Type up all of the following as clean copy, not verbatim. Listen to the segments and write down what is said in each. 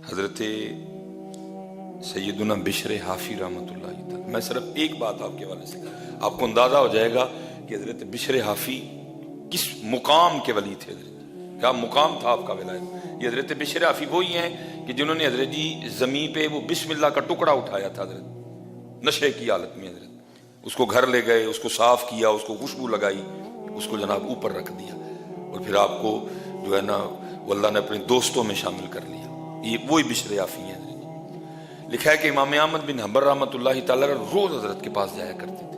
حضرت سیدنا بشر حافی رحمۃ اللہ تعالی، میں صرف ایک بات آپ کے حوالے سے آپ کو اندازہ ہو جائے گا کہ حضرت بشر حافی کس مقام کے ولی تھے، حضرت کیا مقام تھا آپ کا ولایت۔ یہ حضرت بشر حافی وہی ہیں کہ جنہوں نے حضرت جی زمین پہ وہ بسم اللہ کا ٹکڑا اٹھایا تھا حضرت نشے کی حالت میں، حضرت اس کو گھر لے گئے، اس کو صاف کیا، اس کو خوشبو لگائی، اس کو جناب اوپر رکھ دیا، اور پھر آپ کو جو ہے نا وہ اللہ نے اپنے دوستوں میں شامل کر لیا۔ یہ وہی بشر حافی ہیں۔ لکھا ہے کہ امام احمد بن حنبل رحمۃ اللہ تعالی روز حضرت کے پاس جایا کرتے تھے،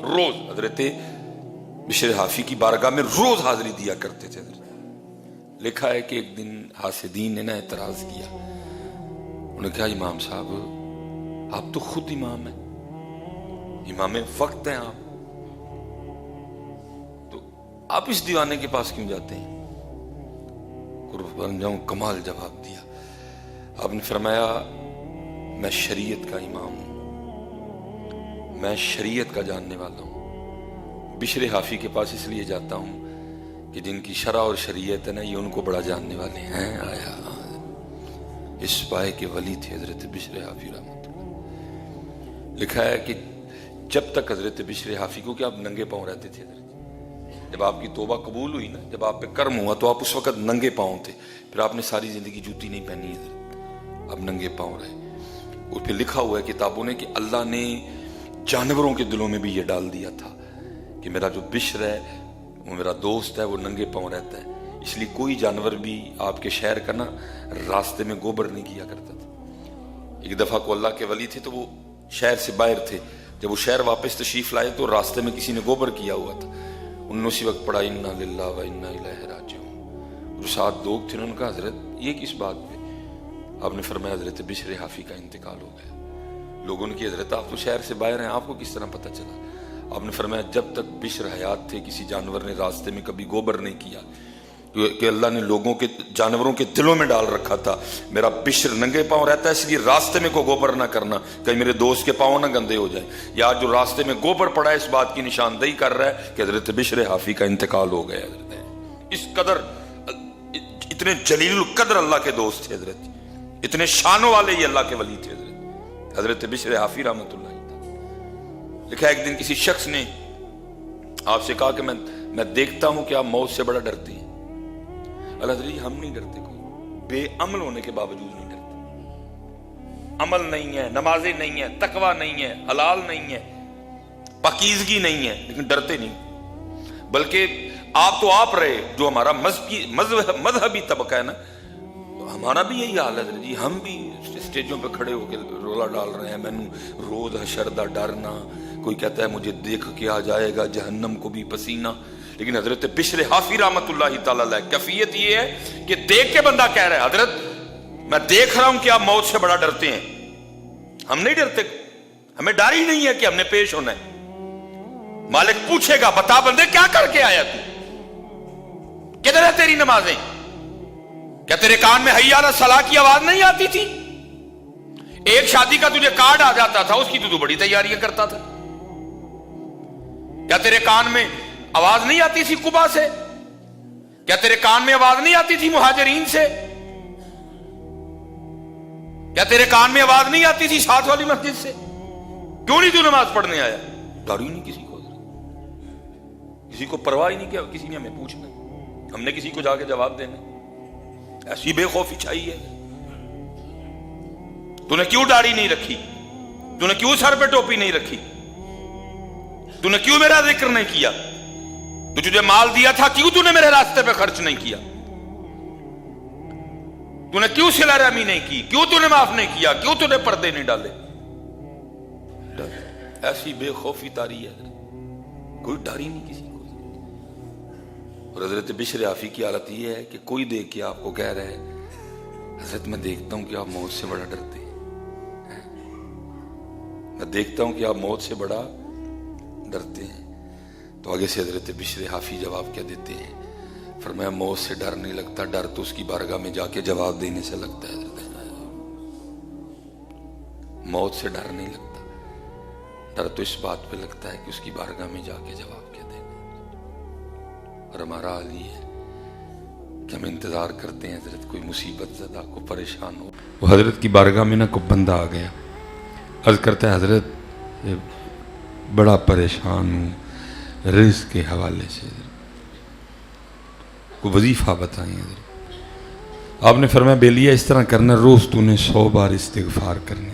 روز حضرت بشر حافی کی بارگاہ میں روز حاضری دیا کرتے تھے حضرت۔ لکھا ہے کہ ایک دن حاسدین نے اعتراض کیا، انہوں نے کہا امام صاحب آپ تو خود امام ہیں، امام وقت ہیں آپ، تو آپ اس دیوانے کے پاس کیوں جاتے ہیں؟ قربان جاؤں کمال جواب دیا۔ آپ نے فرمایا میں شریعت کا امام ہوں، میں شریعت کا جاننے والا ہوں، بشر حافی کے پاس اس لیے جاتا ہوں کہ جن کی شرع اور شریعت ہے نا یہ ان کو بڑا جاننے والے ہیں۔ آیا اس پائے کے ولی تھے حضرت بشر حافی رحمۃ اللہ۔ لکھا ہے کہ جب تک حضرت بشر حافی کو کہ آپ ننگے پاؤں رہتے تھے حضرت، جب آپ کی توبہ قبول ہوئی نا، جب آپ پہ کرم ہوا تو آپ اس وقت ننگے پاؤں تھے، پھر آپ نے ساری زندگی جوتی نہیں پہنی حضرت، اب ننگے پاؤں رہے۔ اور پھر لکھا ہوا ہے کتابوں نے کہ اللہ نے جانوروں کے دلوں میں بھی یہ ڈال دیا تھا کہ میرا جو بشر ہے وہ میرا دوست ہے، وہ ننگے پاؤں رہتا ہے، اس لیے کوئی جانور بھی آپ کے شہر کا نا راستے میں گوبر نہیں کیا کرتا تھا۔ ایک دفعہ کو اللہ کے ولی تھے تو وہ شہر سے باہر تھے، جب وہ شہر واپس تشریف لائے تو راستے میں کسی نے گوبر کیا ہوا تھا، انہوں نے اسی وقت پڑھا انا للہ و انا الیہ راجعون۔ جو ساتھ لوگ تھے انہوں نے کہا حضرت یہ کس بات پہ؟ آپ نے فرمایا حضرت بشر حافی کا انتقال ہو گیا۔ لوگوں نے کہ حضرت آپ تو شہر سے باہر ہیں، آپ کو کس طرح پتہ چلا؟ آپ نے فرمایا جب تک بشر حیات تھے کسی جانور نے راستے میں کبھی گوبر نہیں کیا، کہ اللہ نے لوگوں کے جانوروں کے دلوں میں ڈال رکھا تھا میرا بشر ننگے پاؤں رہتا ہے، اس لیے راستے میں کو گوبر نہ کرنا، کہیں میرے دوست کے پاؤں نہ گندے ہو جائیں۔ یا جو راستے میں گوبر پڑا ہے اس بات کی نشاندہی کر رہا ہے کہ حضرت بشر حافی کا انتقال ہو گیا۔ حضرت اس قدر اتنے جلیل القدر اللہ کے دوست تھے حضرت، اتنے شانوں والے یہ اللہ کے ولی تھے حضرت بشر حافی رحمۃ اللہ تعالی۔ لکھا ایک دن کسی شخص نے آپ سے کہا کہ میں دیکھتا ہوں کہ آپ موت سے بڑا ڈرتے ہیں۔ اللہ تعالی ہم نہیں ڈرتے، کوئی بے عمل ہونے کے باوجود نہیں ڈرتے، عمل نہیں ہے، نمازیں نہیں ہیں، تقوی نہیں ہے، حلال نہیں ہے، پاکیزگی نہیں ہے، لیکن ڈرتے نہیں۔ بلکہ آپ رہے جو ہمارا مذہبی طبقہ ہے نا، ہمارا بھی یہی حال ہے جی، ہم بھی اسٹیجوں پہ کھڑے ہو کے رولا ڈال رہے ہیں، میں نے روز حشر دا ڈرنا، کوئی کہتا ہے مجھے دیکھ کے آ جائے گا جہنم کو بھی پسینہ، لیکن حضرت بشر حافی رحمۃ اللہ تعالی علیہ کیفیت یہ ہے کہ دیکھ کے بندہ کہہ رہا ہے حضرت میں دیکھ رہا ہوں کہ آپ موت سے بڑا ڈرتے ہیں، ہم نہیں ڈرتے، ہمیں ڈر ہی نہیں ہے کہ ہم نے پیش ہونا ہے۔ مالک پوچھے گا بتا بندے کیا کر کے آیا تو، کدھر ہے تیری نمازیں؟ کیا تیرے کان میں حی علی الصلاۃ کی آواز نہیں آتی تھی؟ ایک شادی کا تجھے کارڈ آ جاتا تھا، اس کی تو بڑی تیاریاں کرتا تھا۔ کیا تیرے کان میں آواز نہیں آتی تھی قبا سے؟ کیا تیرے کان میں آواز نہیں آتی تھی مہاجرین سے؟ کیا تیرے کان میں آواز نہیں آتی تھی ساتھ والی مسجد سے؟ کیوں نہیں تو نماز پڑھنے آیا؟ ڈر ہی نہیں کسی کو، کسی کو پرواہ ہی نہیں کہ کسی نے ہمیں پوچھنا، ہم نے کسی کو جا کے جواب دینا، ایسی بے خوفی چاہیے۔ تو نے کیوں داڑھی نہیں رکھی؟ تو نے کیوں سر پہ ٹوپی نہیں رکھی؟ تو نے کیوں میرا ذکر نہیں کیا؟ تو تجھے مال دیا تھا کیوں تو نے میرے راستے پہ خرچ نہیں کیا؟ تو نے کیوں صلہ رحمی نہیں کی؟ کیوں تو نے معاف نہیں کیا؟ کیوں تو نے پردے نہیں ڈالے؟ ایسی بے خوفی تاری ہے، کوئی ڈر ہی نہیں کسی کو۔ اور حضرت بشر حافی کی حالت یہ ہے کہ کوئی دیکھ کے آپ کو کہہ رہے ہے حضرت میں دیکھتا ہوں کہ آپ موت سے بڑا ڈرتے ہیں، میں دیکھتا ہوں کہ آپ موت سے بڑا ڈرتے ہیں، تو آگے سے حضرت بشر حافی جواب کیا دیتے ہیں؟ فرمایا موت سے ڈر نہیں لگتا، ڈر تو اس کی بارگاہ میں جا کے جواب دینے سے لگتا ہے۔ موت سے ڈر نہیں لگتا، ڈر تو اس بات پہ لگتا ہے کہ اس کی بارگاہ میں جا کے جواب کیا دینا۔ اور ہمارا حال یہ ہے کہ ہم انتظار کرتے ہیں حضرت کوئی مصیبت زدہ کو پریشان ہو. وہ حضرت کی بارگاہ میں نا کوئی بندہ آ گیا, عرض کرتا ہے حضرت بڑا پریشان ہوں رزق کے حوالے سے, کوئی وظیفہ بتائیں حضرت. آپ نے فرمایا بیلیا اس طرح کرنا, روز تو نے 100 بار استغفار کرنی.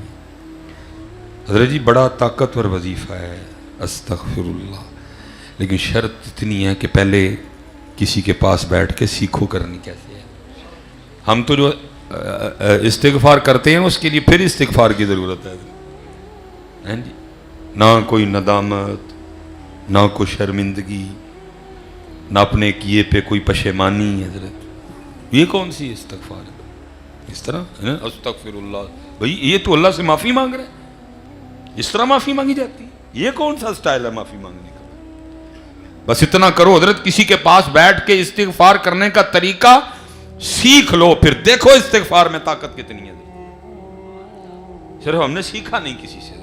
حضرت جی بڑا طاقتور وظیفہ ہے استغفر اللہ, لیکن شرط اتنی ہے کہ پہلے کسی کے پاس بیٹھ کے سیکھو کرنی کیسے ہے. ہم تو جو استغفار کرتے ہیں اس کے لیے پھر استغفار کی ضرورت ہے جی. نہ کوئی ندامت, نہ کوئی شرمندگی, نہ اپنے کیے پہ کوئی پشیمانی. حضرت یہ کون سی استغفار ہے؟ اس طرح استغفر اللہ, بھئی یہ تو اللہ سے معافی مانگ رہے ہیں, اس طرح معافی مانگی جاتی ہے؟ یہ کون سا سٹائل ہے معافی مانگنے کا؟ بس اتنا کرو حضرت, کسی کے پاس بیٹھ کے استغفار کرنے کا طریقہ سیکھ لو, پھر دیکھو استغفار میں طاقت کتنی ہے. صرف ہم نے سیکھا نہیں کسی سے,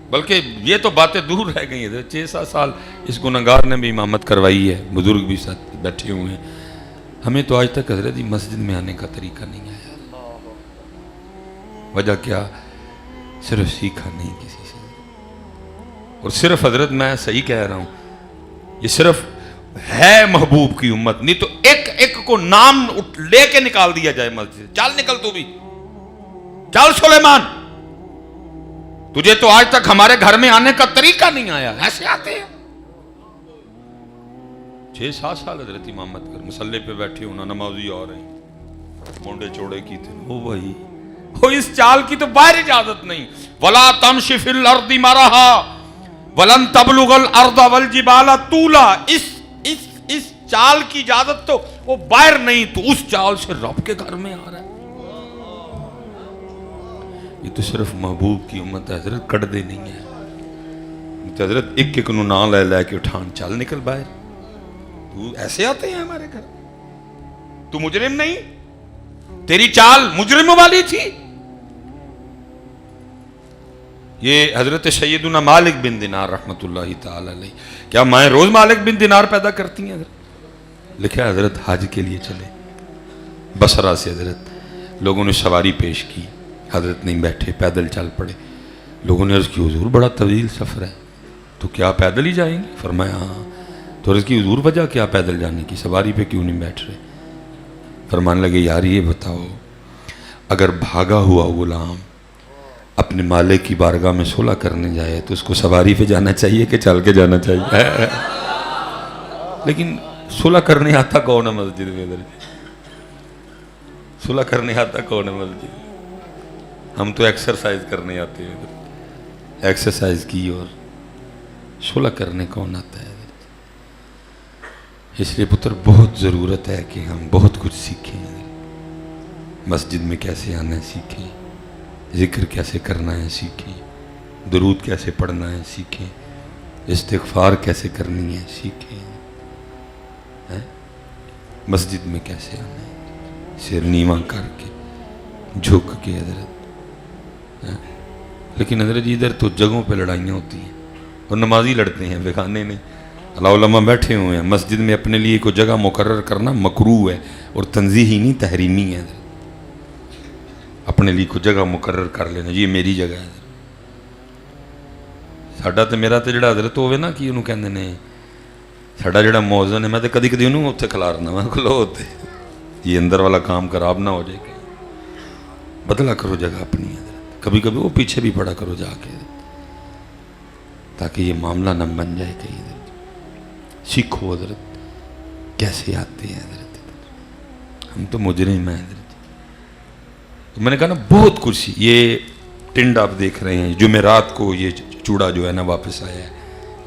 بلکہ یہ تو باتیں دور رہ گئی ہیں. 6-7 سال اس گنہگار نے بھی امامت کروائی ہے, بزرگ بھی ساتھ بیٹھے ہوئے ہیں. ہمیں تو آج تک حضرت مسجد میں آنے کا طریقہ نہیں آیا. وجہ کیا؟ صرف سیکھا نہیں کسی سے. اور صرف حضرت میں صحیح کہہ رہا ہوں, یہ صرف ہے محبوب کی امت, نہیں تو ایک کو نام لے کے نکال دیا جائے مسجد, چل نکل تو بھی, چل سلیمان, تجھے تو آج تک ہمارے گھر میں آنے کا طریقہ نہیں آیا. ایسے آتے ہیں. 6-7 سال حضرت امامت کر, مسلح پہ بیٹھے ہونا, نمازی آ رہے ہیں, مونڈے چوڑے کی تھے. وہ بھائی اس چال کی تو باہر اجازت نہیں. وَلَا تَمْشِ فِي الْأَرْضِ مَرَحًا وَلَن تَبْلُغَ الْأَرْضَ وَالْجِبَالَ طُولًا. اس چال کی اجازت تو وہ باہر نہیں, تو اس چال سے رب کے گھر میں آ رہا ہے. یہ تو صرف محبوب کی امت ہے حضرت, کٹ دے نہیں ہے. حضرت ایک نو نام لے کے اٹھان, چل نکل باہر. تو ایسے آتے ہیں ہمارے گھر, تو مجرم نہیں, تیری چال مجرموں والی تھی. یہ حضرت سیدنا مالک بن دینار رحمت اللہ تعالی علیہ, کیا مائیں روز مالک بن دینار پیدا کرتی ہیں حضرت؟ لکھا حضرت حج کے لیے چلے بصرہ سے, حضرت لوگوں نے سواری پیش کی, حضرت نہیں بیٹھے, پیدل چل پڑے. لوگوں نے عرض کی حضور بڑا طویل سفر ہے, تو کیا پیدل ہی جائیں گے؟ فرمایا ہاں. تو عرض کی حضور وجہ کیا پیدل جانے کی, سواری پہ کیوں نہیں بیٹھ رہے؟ فرمانے لگے یار یہ بتاؤ, اگر بھاگا ہوا غلام اپنے مالک کی بارگاہ میں صلح کرنے جائے تو اس کو سواری پہ جانا چاہیے کہ چل کے جانا چاہیے؟ لیکن صلح کرنے آتا کون ہے مسجد میں؟ صلح کرنے آتا کون ہے مسجد؟ ہم تو ایکسرسائز کرنے آتے ہیں. ایکسرسائز کی اور صلح کرنے کون آتا ہے؟ اس لیے پتر بہت ضرورت ہے کہ ہم بہت کچھ سیکھیں. مسجد میں کیسے آنا ہے سیکھیں, ذکر کیسے کرنا ہے سیکھیں, درود کیسے پڑھنا ہے سیکھیں, استغفار کیسے کرنی ہے سیکھیں, مسجد میں کیسے آنا ہے سر نیواں کر کے, جھک کے حضرت. لیکن حضرت ادھر تو جگہوں پہ لڑائیاں ہوتی ہیں اور نمازی لڑتے ہیں بےخانے میں, علماء بیٹھے ہوئے ہیں. مسجد میں اپنے لیے کوئی جگہ مقرر کرنا مکروہ ہے اور تنزیہی نہیں تحریمی ہے. اپنے لیے کوئی جگہ مقرر کر لینا, یہ میری جگہ ہے. ساڈا تے میرا تے جڑا حضرت ہوئے نا کہ انہوں کہندے نے ساڈا جڑا موزن ہے, میں تے کدی کدی انہوں اتنے کھلارنا, میں کھلو ہوتے یہ اندر والا کام خراب نہ ہو جائے کہ بدلا کرو جگہ اپنی حضرت. کبھی کبھی وہ پیچھے بھی پڑا کرو جا کے, تاکہ یہ معاملہ نہ بن جائے کہیں. سیکھو حضرت کیسے آتے ہیں حضرت, ہم تو مجرم ہیں حضرت. میں نے کہا نا بہت کچھ. یہ ٹنڈ آپ دیکھ رہے ہیں, جمعرات کو یہ چوڑا جو ہے نا واپس آیا ہے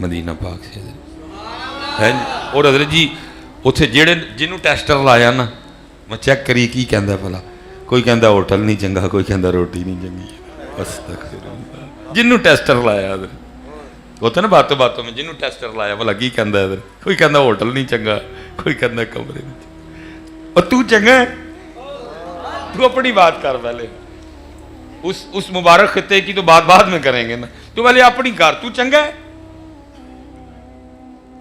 مدینہ پاک سے حضرت. اور حضرت جی اتنے جنہوں ٹیسٹر لایا نا, میں چیک کری کی کہندا بھلا, کوئی کہندا ہوٹل نہیں چنگا, کوئی کہندا روٹی نہیں چنگی. جنہوں ٹیسٹر لایا حضرت, ہوتا نا باتوں باتوں میں جنہوں ٹیسٹر لایا بھلا کی کہندا ہے, کوئی کہندا ہوٹل نہیں چنگا, کوئی کہندا کمرے نہیں. اور تو چنگا ہے, تو اپنی بات کر پہلے. اس مبارک خطے کی تو بات بعد میں کریں گے نا, تو پہلے اپنی کر, تو چنگا ہے.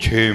6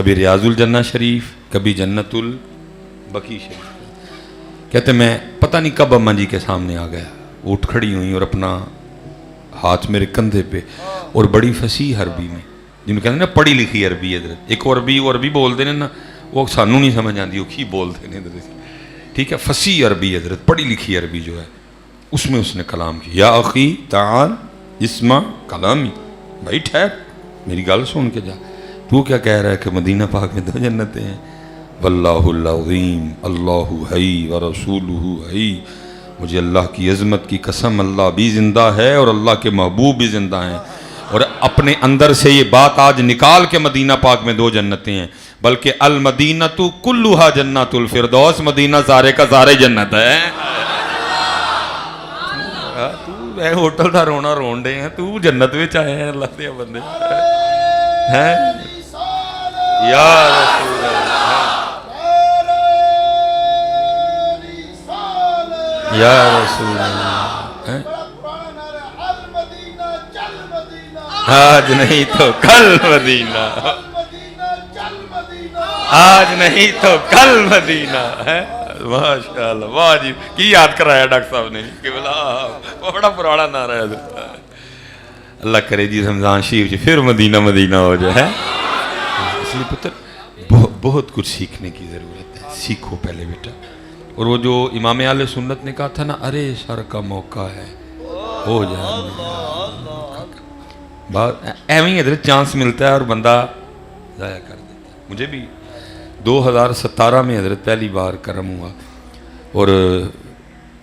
کبھی ریاض الجنہ شریف، کبھی جنت البقیع شریف. کہتے میں پتہ نہیں کب اماں جی کے سامنے آ گیا، اٹھ کھڑی ہوئی اور اپنا ہاتھ میرے کندھے پہ، اور بڑی فصیح عربی میں، جنہوں کہتے ہیں نا پڑھی لکھی عربی حضرت. ایک عربی بولتے ہیں نا، وہ سانو نہیں سمجھ آتی، وہ کی بولتے ہیں حضرت، ٹھیک ہے. فصیح عربی حضرت، پڑھی لکھی عربی جو ہے، اس میں اس نے کلام کیا. یا اخی تعال اسمع کلامی، بھائی ٹھہر میری گل سن کے جا. تو کیا کہہ رہا ہے کہ مدینہ پاک میں 2 جنتیں ہیں؟ واللہ العظیم اللہ حی ورسولہ حی، مجھے اللہ کی عظمت کی قسم، اللہ بھی زندہ ہے اور اللہ کے محبوب بھی زندہ ہیں. اور اپنے اندر سے یہ بات آج نکال کے مدینہ پاک میں 2 جنتیں ہیں، بلکہ المدینۃ کلھا جنت الفردوس، مدینہ سارے کا سارے جنت ہے. تو اے ہوٹل دا رونا رون دے ہیں، تو جنت وچ آئے ہیں اللہ دے بندے ہیں. یا رسول اللہ، یا رسول اللہ، آج نہیں تو کل مدینہ، آج نہیں تو کل مدینہ ہے. ماشاءاللہ، واہ جی، کی یاد کرایا ڈاکٹر صاحب نے کہ بلا بڑا پرانا نعرہ ہے. اللہ کرے جی رمضان شریف جی پھر مدینہ مدینہ ہو جائے. اس لیے پتر بہت کچھ سیکھنے کی ضرورت ہے، سیکھو پہلے بیٹا. اور وہ جو امام اہل سنت نے کہا تھا نا، ارے سر کا موقع ہے ہو جائے، ایویں حضرت چانس ملتا ہے اور بندہ ضائع کر دیتا ہے. مجھے بھی 2017 میں حضرت پہلی بار کرم ہوا، اور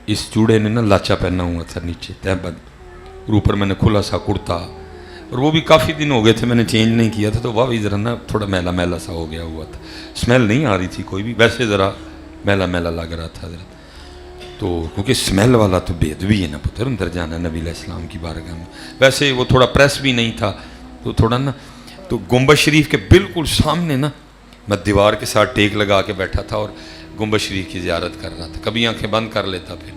اس چوڑے نے نا لاچا پہنا ہوا تھا نیچے تہبند، اور اوپر میں نے کھلا سا کرتا، اور وہ بھی کافی دن ہو گئے تھے میں نے چینج نہیں کیا تھا، تو وہ بھی ذرا نا تھوڑا میلا میلا سا ہو گیا ہوا تھا. اسمیل نہیں آ رہی تھی کوئی بھی، ویسے ذرا میلا میلا لگ رہا تھا حضرت. تو کیونکہ اسمیل والا تو بے ادبی ہے نا پتر، اندر جانا نبی علیہ السلام کی بارگاہ میں. ویسے وہ تھوڑا پریس بھی نہیں تھا تو تھوڑا نا، تو گنبد شریف کے بالکل سامنے نا میں دیوار کے ساتھ ٹیک لگا کے بیٹھا تھا اور گنبد شریف کی زیارت کر رہا تھا. کبھی آنکھیں بند کر لیتا، پھر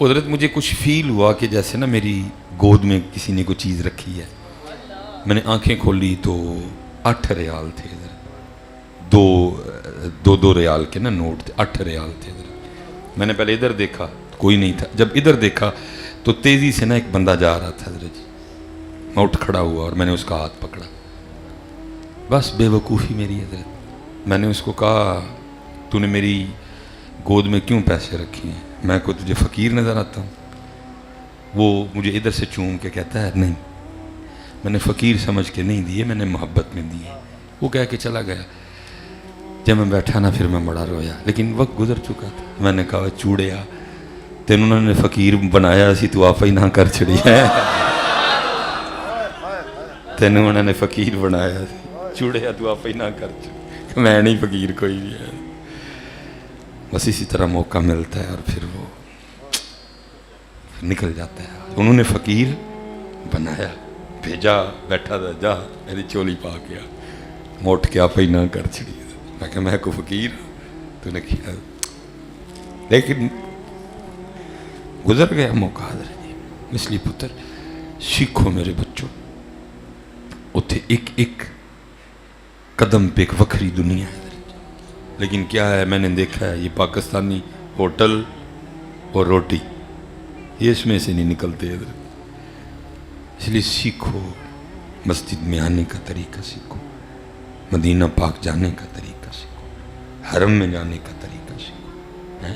حضرت مجھے کچھ فیل ہوا کہ جیسے نا میری گود میں کسی نے کوئی چیز رکھی ہے. میں نے آنکھیں کھولی تو 8 ریال تھے حضرت، دو ریال کے نا نوٹ تھے، 8 ریال تھے حضرت. میں نے پہلے ادھر دیکھا کوئی نہیں تھا، جب ادھر دیکھا تو تیزی سے نا ایک بندہ جا رہا تھا حضرت جی. میں اٹھ کھڑا ہوا اور میں نے اس کا ہاتھ پکڑا. بس بے وقوفی میری حضرت. میں نے اس کو کہا تو نے میری گود میں کیوں پیسے رکھی ہیں؟ میں کو تجھے فقیر نظر آتا ہوں؟ وہ مجھے ادھر سے چوم کے کہتا ہے نہیں، میں نے فقیر سمجھ کے نہیں دیے، میں نے محبت میں دیے. وہ کہہ کے چلا گیا. جب میں بیٹھا نا پھر میں بڑا رویا، لیکن وقت گزر چکا تھا. میں نے کہا چوڑیا تین انہوں نے فقیر بنایا سی، تو آپ ہی نہ کر چھڑی ہے. تین انہوں نے فقیر بنایا سی، چوڑیا تو آپ ہی نہ کر چھڑی، میں نہیں فقیر کوئی بھی ہے. بس اسی طرح موقع ملتا ہے اور پھر وہ نکل جاتا ہے. انہوں نے فقیر بنایا، بھیجا، بیٹھا تھا، جا میری چولی پا کے آ، موٹ کے آپ ہی نہ کر چھڑی. میں کہ میں کو فقیر تو نے کیا، لیکن گزر گیا موقع حضرت جی. اس لیے پتر سیکھو میرے بچوں، اتھے ایک ایک قدم پہ ایک وکھری دنیا ہے حضرت جی. لیکن کیا ہے میں نے دیکھا ہے یہ پاکستانی ہوٹل اور روٹی یہ اس میں سے نہیں نکلتے حضرت. اس لیے سیکھو، مسجد میں آنے کا طریقہ سیکھو، مدینہ پاک جانے کا طریقہ سیکھو، حرم میں جانے کا طریقہ سیکھو،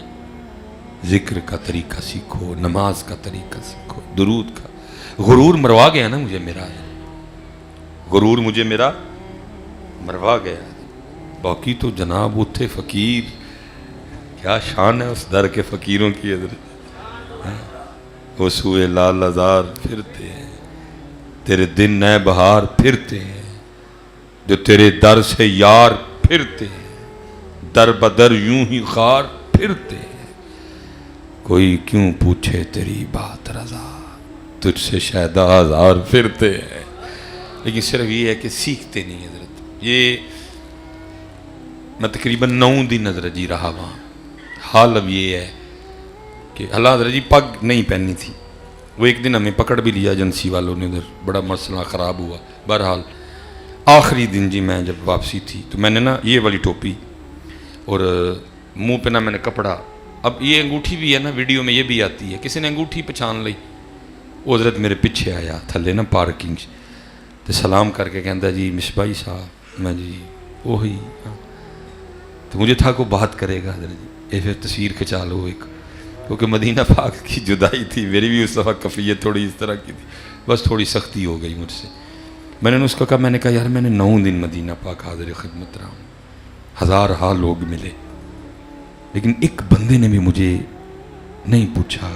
ذکر کا طریقہ سیکھو، نماز کا طریقہ سیکھو، درود کا. غرور مروا گیا نا مجھے میرا، غرور مجھے میرا مروا گیا. باقی تو جناب اتھے فقیر، کیا شان ہے اس در کے فقیروں کی حضرت. وہ سوئے لال ازار پھرتے ہیں، تیرے دن نئے بہار پھرتے ہیں، جو تیرے در سے یار پھرتے ہیں، در بدر یوں ہی خار پھرتے ہیں. کوئی کیوں پوچھے تیری بات رضا، تجھ سے شاید ہزار پھرتے ہیں. لیکن صرف یہ ہے کہ سیکھتے نہیں حضرت. یہ میں تقریباً 9 دن حضرت جی رہا وہاں. حال اب یہ ہے کہ اللہ حضرت جی پگ نہیں پہننی تھی. وہ ایک دن ہمیں پکڑ بھی لیا ایجنسی والوں نے، ادھر بڑا مسئلہ خراب ہوا. بہرحال آخری دن جی میں جب واپسی تھی تو میں نے نا یہ والی ٹوپی اور منہ پہ نا میں نے کپڑا, اب یہ انگوٹھی بھی ہے نا ویڈیو میں یہ بھی آتی ہے, کسی نے انگوٹھی پہچان لی. وہ حضرت میرے پیچھے آیا تھلے نا پارکنگ تو سلام کر کے کہندا جی مصباحی صاحب. میں جی وہی تو مجھے تھا کو بات کرے گا حضرت جی, یہ پھر تصویر کھچا لو ایک, کیونکہ مدینہ پاک کی جدائی تھی, میری بھی اس دفعہ کفیت تھوڑی اس طرح کی تھی, بس تھوڑی سختی ہو گئی مجھ سے. میں نے اس کو کہا, میں نے کہا یار میں نے 9 دن مدینہ پاک حاضر خدمت رہا ہوں, 1000 ہاں لوگ ملے, لیکن ایک بندے نے بھی مجھے نہیں پوچھا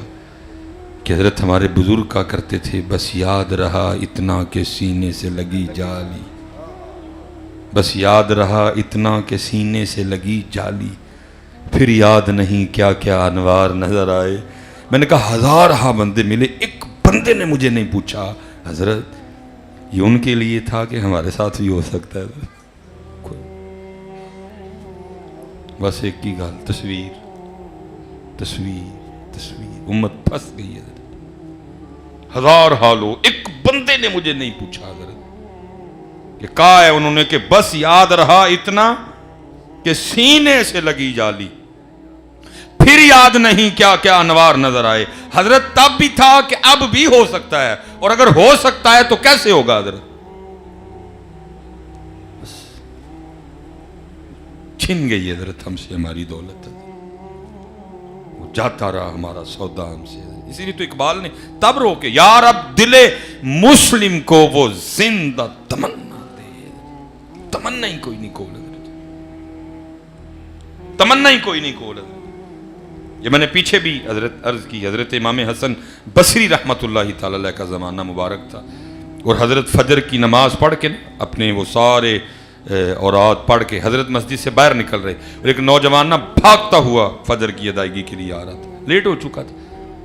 کہ حضرت ہمارے بزرگ کا کرتے تھے, بس یاد رہا اتنا کہ سینے سے لگی جالی, بس یاد رہا اتنا کہ سینے سے لگی جالی, پھر یاد نہیں کیا کیا انوار نظر آئے. میں نے کہا 1000 ہاں بندے ملے, ایک بندے نے مجھے نہیں پوچھا حضرت یہ ان کے لیے تھا کہ ہمارے ساتھ بھی ہو سکتا ہے. بس ایک کی گال, تصویر تصویر تصویر, امت پھنس گئی ہے. 1000 حالو, ایک بندے نے مجھے نہیں پوچھا حضرت کہ کہا ہے انہوں نے کہ بس یاد رہا اتنا کہ سینے سے لگی جالی, پھر یاد نہیں کیا کیا انوار نظر آئے. حضرت تب بھی تھا کہ اب بھی ہو سکتا ہے, اور اگر ہو سکتا ہے تو کیسے ہوگا حضرت. بس چھن گئی حضرت ہم سے ہماری دولت, وہ جاتا رہا ہمارا سودا ہم سے. اسی لیے تو اقبال نے تب رو کے یار اب دل مسلم کو وہ زندہ تمنا دے. تمنا ہی کوئی نہیں کھول حضرت, تمنا ہی کوئی نہیں کھول حضرت. یہ میں نے پیچھے بھی حضرت عرض کی, حضرت امام حسن بصری رحمت اللہ تعالی علیہ کا زمانہ مبارک تھا, اور حضرت فجر کی نماز پڑھ کے اپنے وہ سارے اوراد پڑھ کے حضرت مسجد سے باہر نکل رہے, اور ایک نوجوان نہ بھاگتا ہوا فجر کی ادائیگی کے لیے آ رہا تھا, لیٹ ہو چکا تھا.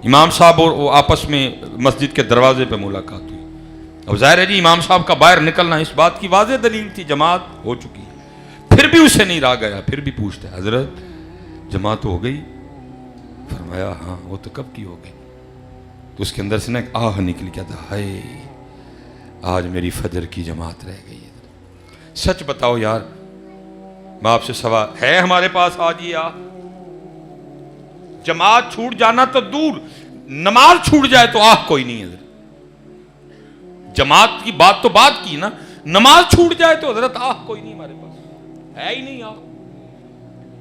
امام صاحب اور وہ آپس میں مسجد کے دروازے پہ ملاقات ہوئی. اب ظاہر ہے جی امام صاحب کا باہر نکلنا اس بات کی واضح دلیل تھی, جماعت ہو چکی ہے. پھر بھی اسے نہیں رہا گیا, پھر بھی پوچھتا ہے حضرت جماعت ہو گئی؟ فرمایا ہاں. وہ تو کب کی ہو گئی؟ تو اس کے اندر سے نا ایک آہ نکل گیا تھا, ہائے آج میری فجر کی جماعت رہ گئی ہے. سچ بتاؤ یار, میں آپ سے سوال ہے ہمارے پاس آج یہ آہ؟ جماعت چھوٹ جانا تو دور, نماز چھوٹ جائے تو آہ کوئی نہیں حضرت. جماعت کی بات تو بات کی نا, نماز چھوٹ جائے تو حضرت آہ کوئی نہیں ہمارے پاس, ہے ہی نہیں آہ.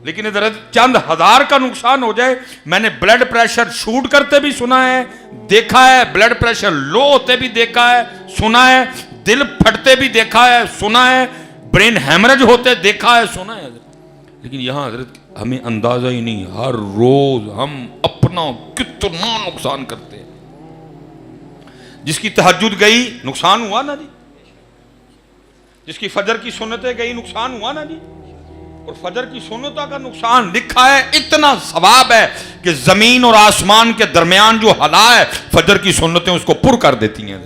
لیکن حضرت چند 1000 کا نقصان ہو جائے. میں نے بلڈ پریشر شوٹ کرتے بھی سنا ہے, دیکھا ہے, بلڈ پریشر لو ہوتے بھی دیکھا ہے, سنا ہے, دل پھٹتے بھی دیکھا ہے, سنا ہے, برین ہیمرج ہوتے دیکھا ہے, سنا ہے حضرت. لیکن یہاں حضرت ہمیں اندازہ ہی نہیں, ہر روز ہم اپنا کتنا نقصان کرتے ہیں. جس کی تہجد گئی نقصان ہوا نا جی, جس کی فجر کی سنتیں گئی نقصان ہوا نا جی. اور فجر کی سنتوں کا نقصان لکھا ہے اتنا ثواب ہے کہ زمین اور آسمان کے درمیان جو حلا ہے فجر کی سنتیں اس کو پر کر دیتی ہیں.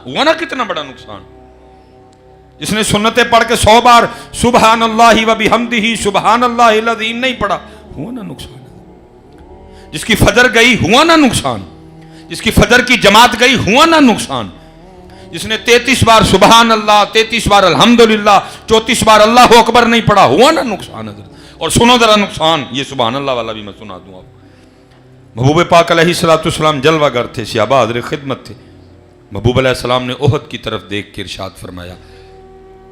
ہوا نا کتنا بڑا نقصان. جس نے سنتیں پڑھ کے 100 بار سبحان اللہ و بحمدہ سبحان اللہ العظیم نہیں پڑھا, ہوا نا نقصان. جس کی فجر گئی ہوا نا نقصان, جس کی فجر کی جماعت گئی ہوا نا نقصان. جس نے 33 بار سبحان اللہ, 33 بار الحمدللہ, 34 بار اللہ اکبر نہیں پڑھا, ہوا نا نقصان حضرت. اور سنو ذرا نقصان, یہ سبحان اللہ والا بھی میں سنا دوں آپ. محبوب پاک علیہ السلام جلوہ گر تھے, صحابہ حاضر خدمت تھے. محبوب علیہ السلام نے احد کی طرف دیکھ کے ارشاد فرمایا,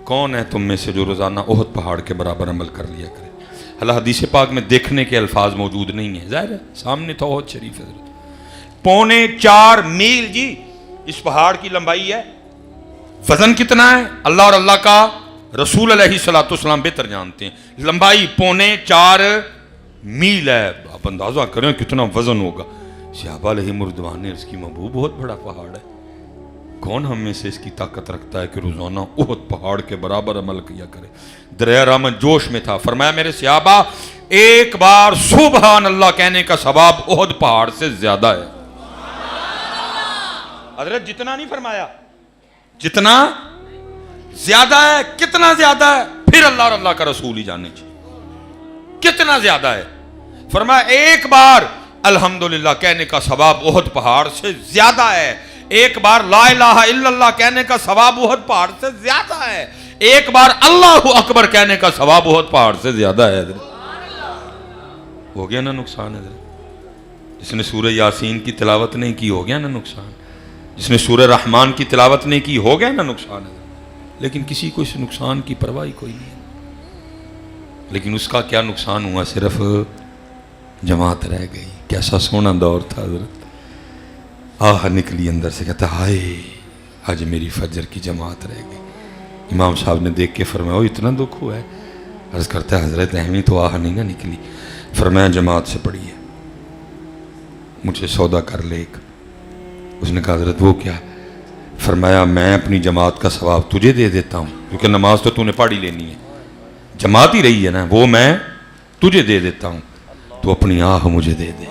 کون ہے تم میں سے جو روزانہ احد پہاڑ کے برابر عمل کر لیا کرے. اللہ حدیث پاک میں دیکھنے کے الفاظ موجود نہیں ہیں, ظاہر ہے سامنے تو احد شریف ہے. 4.25 میل جی اس پہاڑ کی لمبائی ہے. وزن کتنا ہے اللہ اور اللہ کا رسول علیہ السلام بہتر جانتے ہیں. لمبائی 4.25 میل ہے. آپ اندازہ کریں کتنا وزن ہوگا. صحابہ علیہ مردوان نے اس کی محبوب بہت بڑا پہاڑ ہے, کون ہم میں سے اس کی طاقت رکھتا ہے کہ روزانہ احد پہاڑ کے برابر عمل کیا کرے. دریا رحمت جوش میں تھا, فرمایا میرے صحابہ ایک بار سبحان اللہ کہنے کا ثواب احد پہاڑ سے زیادہ ہے. حضرت جتنا نہیں فرمایا, جتنا زیادہ ہے. کتنا زیادہ ہے؟ پھر اللہ اور اللہ کا رسول ہی جاننے چاہیے کتنا زیادہ ہے. فرمایا ایک بار الحمدللہ کہنے کا ثواب احد پہاڑ سے زیادہ ہے. ایک بار لا الہ الا اللہ کہنے کا ثواب احد پہاڑ سے زیادہ ہے، ایک بار اللہ اکبر کہنے کا ثواب احد پہاڑ سے زیادہ ہے۔ ہو گیا نا نقصان حضرت؟ جس نے سورہ یاسین کی تلاوت نہیں کی ہو گیا نا نقصان، جس نے سورہ رحمان کی تلاوت نہیں کی ہو گیا نا نقصان حضرت۔ لیکن کسی کو اس نقصان کی پرواہ کوئی نہیں ہے، لیکن اس کا کیا نقصان ہوا؟ صرف جماعت رہ گئی۔ کیسا سونا دور تھا حضرت، آہ نکلی اندر سے، کہتا ہائے آج میری فجر کی جماعت رہ گئی۔ امام صاحب نے دیکھ کے فرمایا اتنا دکھ ہوا ہے؟ عرض کرتا ہے حضرت اہمی تو آہ نہیں نہ نکلی۔ فرمایا جماعت سے پڑھی ہے، مجھے سودا کر لے ایک۔ اس نے کہا حضرت وہ کیا؟ فرمایا میں اپنی جماعت کا ثواب تجھے دے دیتا ہوں، کیونکہ نماز تو نے پڑھ ہی لینی ہے، جماعت ہی رہی ہے نا، وہ میں تجھے دے دیتا ہوں، تو اپنی آہ مجھے دے دے۔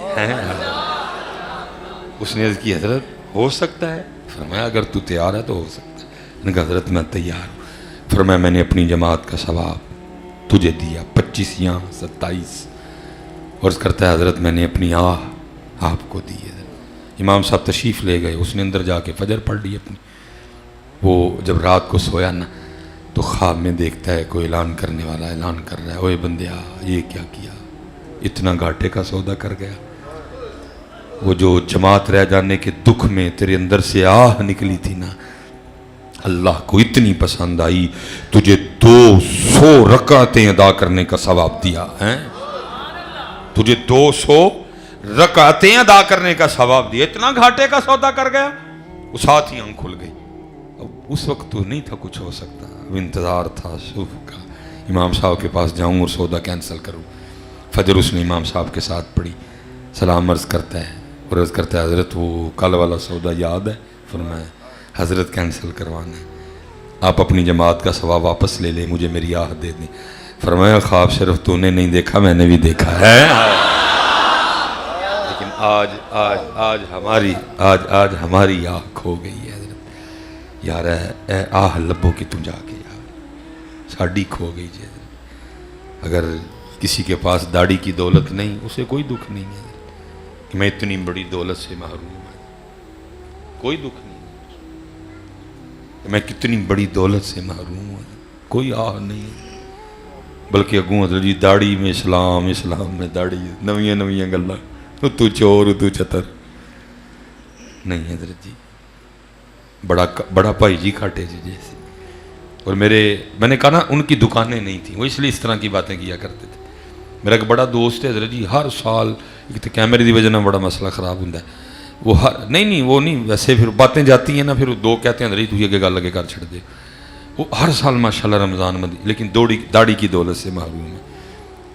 اس نے عرض کی حضرت ہو سکتا ہے؟ فرمایا اگر تو تیار ہے تو ہو سکتا ہے۔ میں نے کہا حضرت میں تیار ہوں۔ فرمایا میں نے اپنی جماعت کا ثواب تجھے دیا، 25 یا 27۔ عرض کرتا ہے حضرت میں نے اپنی آہ آپ کو دی ہے۔ امام صاحب تشریف لے گئے، اس نے اندر جا کے فجر پڑھ لی اپنی۔ وہ جب رات کو سویا نا تو خواب میں دیکھتا ہے کوئی اعلان کرنے والا اعلان کر رہا ہے، اوے بندیا یہ کیا کیا، اتنا گھاٹے کا سودا کر گیا۔ وہ جو جماعت رہ جانے کے دکھ میں تیرے اندر سے آہ نکلی تھی نا، اللہ کو اتنی پسند آئی، تجھے 200 رکعتیں ادا کرنے کا ثواب دیا ہے، تجھے 200 رکعتیں ادا کرنے کا ثواب دیا۔ اتنا گھاٹے کا سودا کر گیا، اس ہاتھ ہی آنکھ کھل گئی۔ اب اس وقت تو نہیں تھا کچھ ہو سکتا، اب انتظار تھا صبح کا، امام صاحب کے پاس جاؤں اور سودا کینسل کروں۔ فجر اس نے امام صاحب کے ساتھ پڑھی، سلام عرض کرتا ہے اور عرض کرتا ہے حضرت وہ کل والا سودا یاد ہے؟ فرمایا حضرت کینسل کروانا ہے، آپ اپنی جماعت کا ثواب واپس لے لیں، مجھے میری آہ دے دیں۔ فرمایا خواب صرف تو نے نہیں دیکھا، میں نے بھی دیکھا ہے، لیکن آج ہماری آہ کھو گئی ہے حضرت۔ یار اے آہ لبوں کی تم جا کے یار ساڑی کھو گئی جی حضرت۔ اگر کسی کے پاس داڑھی کی دولت نہیں، اسے کوئی دکھ نہیں ہے کہ میں اتنی بڑی دولت سے محروم ہوں، کوئی دکھ نہیں کہ میں کتنی بڑی دولت سے محروم ہوں، کوئی آہ نہیں ہے۔ بلکہ اگوں حضرت جی داڑھی میں اسلام، اسلام میں داڑھی، نویاں گلاں، تو چور تو چتر نہیں حضرت جی، بڑا بھائی جی کھاٹے جی جیسے۔ اور میں نے کہا نا ان کی دکانیں نہیں تھیں، وہ اس لیے اس طرح کی باتیں کیا کرتے تھے۔ میرا ایک بڑا دوست ہے حضرت جی، ہر سال ایک تو کیمرے دی وجہ نہ بڑا مسئلہ خراب ہوتا ہے، وہ وہ نہیں ویسے پھر باتیں جاتی ہیں نا، پھر دو کہتے ہیں حضرت تجھے کہ گل لگے کر چھڑ دے۔ وہ ہر سال ماشاءاللہ رمضان میں، لیکن داڑھی کی دولت سے محروم ہے۔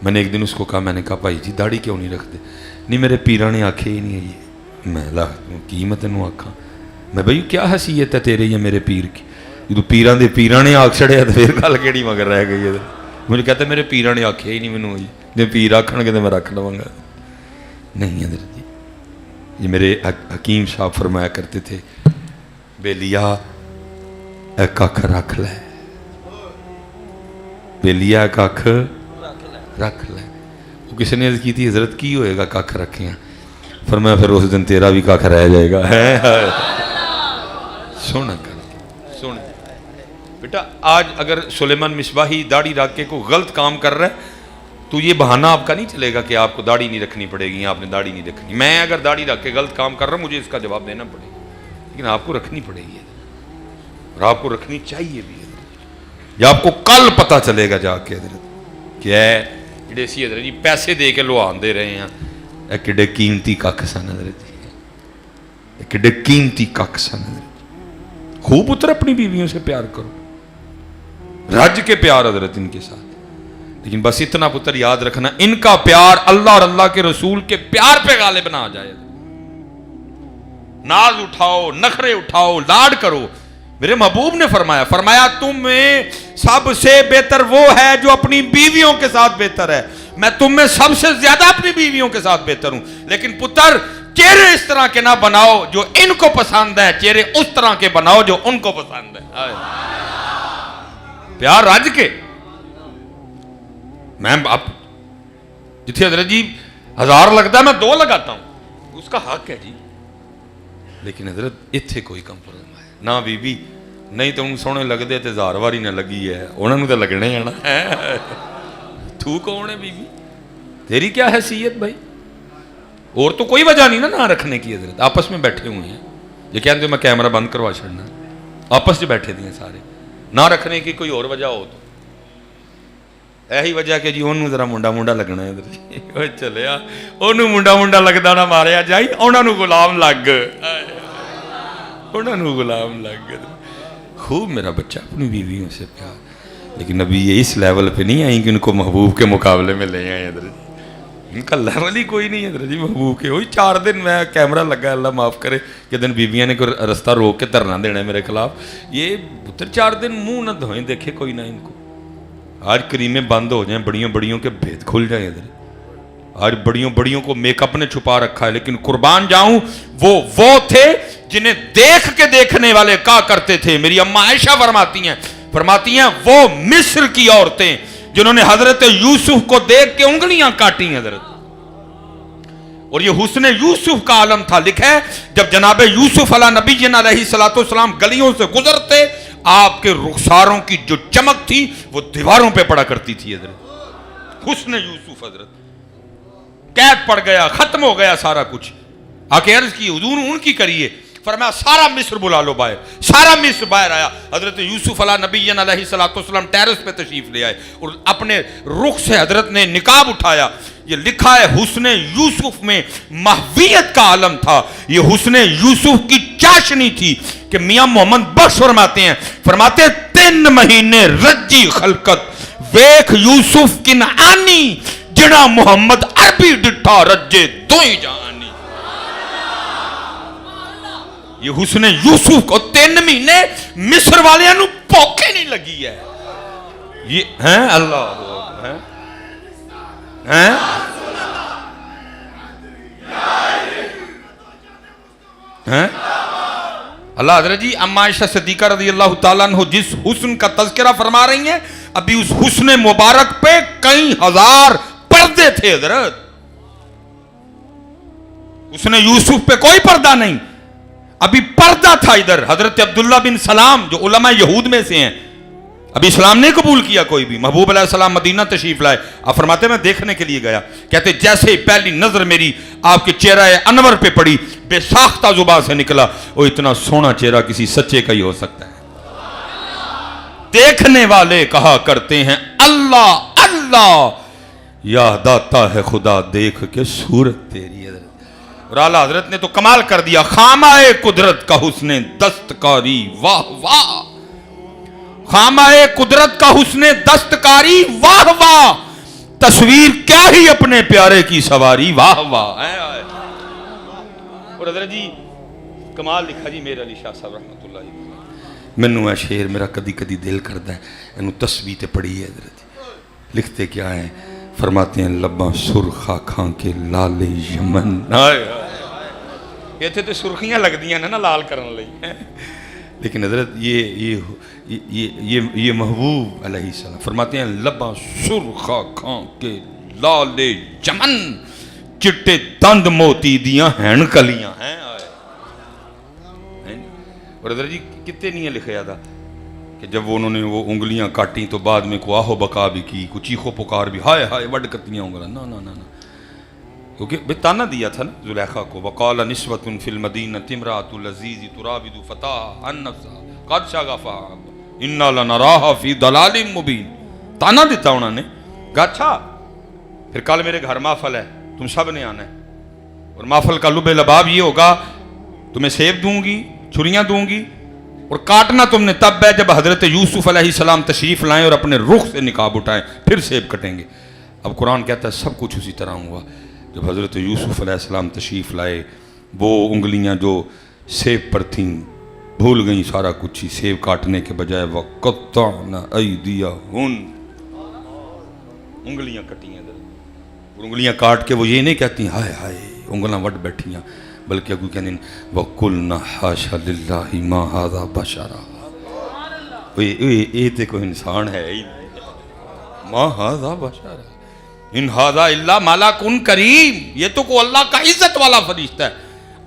میں نے ایک دن اس کو کہا، میں نے کہا بھائی جی داڑھی کیوں نہیں رکھتے؟ نہیں میرے پیرا نے آکھے ہی نہیں ہے یہ۔ میں کی میں تینوں آکھاں، میں بھائی کیا حیثیت ہے تیرے یا میرے پیر کی؟ جدو پیرا نے آکھ چھڑیا تو پھر گل کیڑی مگر رہ گئی ہے؟ مجھے کہتا ہے میرے پیرا نے آکھے ہی نہیں مینوں، جی پیر آکھن گے تو میں رکھ لواں گا۔ نہیں حضرت جی، یہ میرے حکیم صاحب فرمایا کرتے تھے، بیلیا اے ککھ رکھ لے، بیلیا ککھ رکھ لے۔ وہ کسی نے عرض کی تھی حضرت کی ہوئے گا ککھ رکھیاں؟ فرمایا پھر اس دن تیرا بھی ککھ رہ جائے گا۔ سونا کر سن بیٹا، آج اگر سلیمان مصباحی داڑھی رکھ کے کوئی غلط کام کر رہا ہے تو یہ بہانہ آپ کا نہیں چلے گا کہ آپ کو داڑھی نہیں رکھنی پڑے گی، آپ نے داڑھی نہیں رکھنی۔ میں اگر داڑھی رکھ کے غلط کام کر رہا ہوں مجھے اس کا جواب دینا پڑے گا، لیکن آپ کو رکھنی پڑے گی اور آپ کو رکھنی چاہیے بھی۔ یہ آپ کو کل پتہ چلے گا جا کے حضرت کہ اے جڑے سی حضرت جی پیسے دے کے لوہان دے رہے ہیں، اے کڈے قیمتی ککھ سن حضرت جی، اے کڈے قیمتی ککھ سن حضرت جی۔ خوب پتر اپنی بیویوں سے پیار کرو، رج کے پیار حضرت ان کے ساتھ، لیکن بس اتنا پتر یاد رکھنا، ان کا پیار اللہ اور اللہ کے رسول کے پیار پہ غالب نہ آ جائے۔ ناز اٹھاؤ، نخرے اٹھاؤ، لاڈ کرو۔ میرے محبوب نے فرمایا تم میں سب سے بہتر وہ ہے جو اپنی بیویوں کے ساتھ بہتر ہے، میں تم میں سب سے زیادہ اپنی بیویوں کے ساتھ بہتر ہوں، لیکن پتر چہرے اس طرح کے نہ بناؤ جو ان کو پسند ہے، چہرے اس طرح کے بناؤ جو ان کو پسند ہے۔ پیار رج کے، میں اب جتھے حضرت جی 1000 لگتا ہے میں 2 لگاتا ہوں، اس کا حق ہے جی، لیکن حضرت اتنے کوئی کمپرومائز نہ بی بی نہیں تو سونے لگتے تو 1000 واری نہ لگی ہے انہوں نے تو لگنے ہے نا تو کون ہے بی بی تیری کیا حیثیت بھائی اور تو کوئی وجہ نہیں نہ رکھنے کی حضرت آپس میں بیٹھے ہوئے ہیں یہ کہتے میں کیمرہ بند کروا چھڑنا آپس سے بیٹھے دیے سارے نہ رکھنے کی کوئی اور وجہ ہو تو یہی وجہ کہ جی انہوں ذرا منڈا منڈا لگنا ہے ادھر چلیا انہوں منڈا منڈا لگتا نہ ماریا جائی انہوں نے غلام لگ انہوں نے غلام لگ خوب میرا بچہ اپنی بیویوں سے پیار لیکن ابھی یہ اس لیول پہ نہیں آئیں کہ ان کو محبوب کے مقابلے میں لے آئیں ادھر ان کا لیول ہی کوئی نہیں ہے ادھر جی محبوب کے وہی 4 دن میں کیمرہ لگا اللہ معاف کرے کہ دن بیویاں نے کوئی رستہ روک کے دھرنا دینا ہے میرے خلاف یہ ادھر 4 دن منہ نہ دھوئیں دیکھے کوئی نہ ان کو آج کریمیں بند ہو جائیں بڑیوں بڑیوں کے بھید کھل جائیں ادھر آج بڑیوں بڑیوں کو میک اپ نے چھپا رکھا ہے لیکن قربان جاؤں وہ تھے جنہیں دیکھ کے دیکھنے والے کہا کرتے تھے میری اماں عائشہ فرماتی ہیں وہ مصر کی عورتیں جنہوں نے حضرت یوسف کو دیکھ کے انگلیاں کاٹی حضرت اور یہ حسن یوسف کا عالم تھا لکھا ہے جب جناب یوسف علیہ نبی علیہ السلام گلیوں سے گزرتے آپ کے رخساروں کی جو چمک تھی وہ دیواروں پہ پڑا کرتی تھی حضرت حسن یوسف حضرت قید پڑ گیا ختم ہو گیا سارا کچھ آکے عرض کی حضور ان کی کریے فرمایا سارا مصر بلا لو باہر سارا مصر باہر آیا حضرت یوسف علیہ نبی علیہ السلام ٹیرس پہ تشریف لے آئے اور اپنے رخ سے حضرت نے نقاب اٹھایا یہ لکھا ہے حسن یوسف میں محویت کا عالم تھا یہ حسن یوسف کی چاشنی تھی کہ میاں محمد بخش فرماتے 3 مہینے رجی خلقت ویکھ یوسف کن آنی جنا محمد عربی ڈٹھا رجے دوئی جانی یہ حسن یوسف کو 3 مہینے مصر والے انہوں پوکے نہیں لگی ہے یہ ہیں اللہ ہیں اللہ حضرت جی اما عائشہ صدیقہ رضی اللہ تعالیٰ عنہ جس حسن کا تذکرہ فرما رہی ہیں ابھی اس حسن مبارک پہ کئی ہزار پردے تھے حضرت حسن یوسف پہ کوئی پردہ نہیں ابھی پردہ تھا ادھر حضرت عبداللہ بن سلام جو علماء یہود میں سے ہیں ابھی اسلام نہیں قبول کیا کوئی بھی محبوب علیہ السلام مدینہ تشریف لائے اب فرماتے میں دیکھنے کے لیے گیا کہتے جیسے پہلی نظر میری آپ کے چہرہ انور پہ پڑی بے ساختہ زبان سے نکلا وہ اتنا سونا چہرہ کسی سچے کا ہی ہو سکتا ہے دیکھنے والے کہا کرتے ہیں اللہ اللہ یاد آتا ہے خدا دیکھ کے صورت تیری حضرت اور اعلیٰ حضرت نے تو کمال کر دیا خامہ قدرت کا حسن دستکاری واہ واہ خامہ قدرت کا حسن دستکاری واہ واہ تصویر کیا ہی اپنے پیارے کی سواری واہ واہ اور حضرت جی کمال لکھا جی میرے علی شاہ صاحب رحمت اللہ علیہ منو ہے شیر میرا کدی کدی دل کرتا ہے انہوں تسبیح تے پڑھی ہے حضرت لکھتے کیا ہیں فرماتے ہیں لباں سرخا کھان کے لال یمن یہ تھے تو سرخیاں لگ دیا نا لال کرنے لئی لیکن حضرت یہ محبوب علیہ السلام فرماتے ہیں لباں سرخا کھان کے لال یمن چٹے دند موتی دیاں ہین کلیاں ہیں اور حضرت جی کتے نہیں لکھیا تھا کہ جب انہوں نے وہ انگلیاں کاٹیں تو بعد میں کو آہو بکا بھی کی کو چیخو پکار بھی ہائے ہائے وڈ کتنیاں انگلیاں نا نا نا کیونکہ بتانا دیا تھا نا زلیخا کو وقال نسوۃ فی المدینہ امرأۃ العزیز ترابد فتاها عن نفسها قد شغفها انا لنراها فی ضلال مبین تانا دیتا انہوں نے کہا اچھا پھر کل میرے گھر محفل ہے تم سب نے آنا ہے اور محفل کا لب لباب یہ ہوگا تمہیں سیب دوں گی چھریاں دوں گی اور کاٹنا تم نے تب ہے جب حضرت یوسف علیہ السلام تشریف لائیں اور اپنے رخ سے نقاب اٹھائیں پھر سیب کٹیں گے اب قرآن کہتا ہے سب کچھ اسی طرح ہوا جب حضرت یوسف علیہ السلام تشریف لائے وہ انگلیاں جو سیب پر تھیں بھول گئیں سارا کچھ ہی سیب کاٹنے کے بجائے وَقَطَّعْنَا أَيْدِيَهُنَّ انگلیاں کٹی ہیں اور انگلیاں کاٹ کے وہ یہ نہیں کہتی ہائے ہائے انگلیاں وٹ بیٹھیاں بلکہ اگو کہنے وَقُلْنَا حَاشَ لِلَّهِ مَا هَذَا بَشَرًا یہ تے کوئی انسان ہے مَا هَذَا بَشَرًا ان هَذَا إِلَّا مَلَكٌ کریم یہ تو کو اللہ کا عزت والا فرشتہ ہے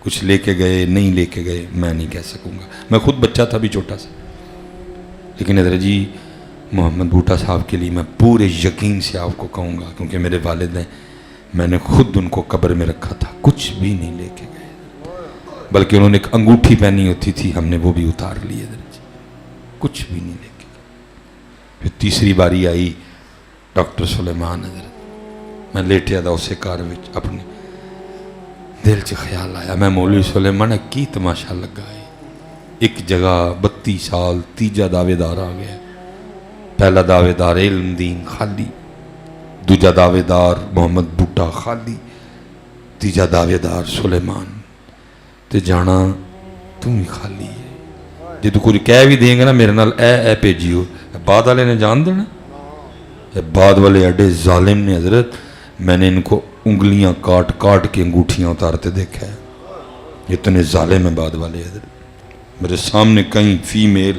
کچھ لے کے گئے نہیں لے کے گئے میں نہیں کہہ سکوں گا، میں خود بچہ تھا بھی چھوٹا سا، لیکن حضرت جی محمد بھوٹا صاحب کے لیے میں پورے یقین سے آپ کو کہوں گا، کیونکہ میرے والد ہیں، میں نے خود ان کو قبر میں رکھا تھا، کچھ بھی نہیں لے کے گئے، بلکہ انہوں نے ایک انگوٹھی پہنی ہوتی تھی، ہم نے وہ بھی اتار لی حضرت جی، کچھ بھی نہیں لے کے گئے۔ پھر تیسری باری آئی ڈاکٹر سلیمان حضرت، میں لیٹیا تھا اسے کار میں، اپنے دل چ خیال آیا میں مولوی سلیمان کی تماشا لگا ہے، ایک جگہ 32 سال تیجا دعوے دار آ گیا، پہلا دعوے دار علم دین خالی، دوجا دعوے دار محمد بھوٹا خالی، تیجا دعوے دار سلیمان، تے جانا تم ہی خالی ہے، جی تو کچھ کہہ بھی دیں گے نا میرے نال اے بھیجیو، بعد والے نے جان دینا، بعد والے ایڈے ظالم نے حضرت، میں نے ان کو انگلیاں کاٹ کاٹ کے انگوٹھیاں اتارتے دیکھا ہے، اتنے ظالم ہیں بعد والے حضرت، میرے سامنے کہیں فیمیل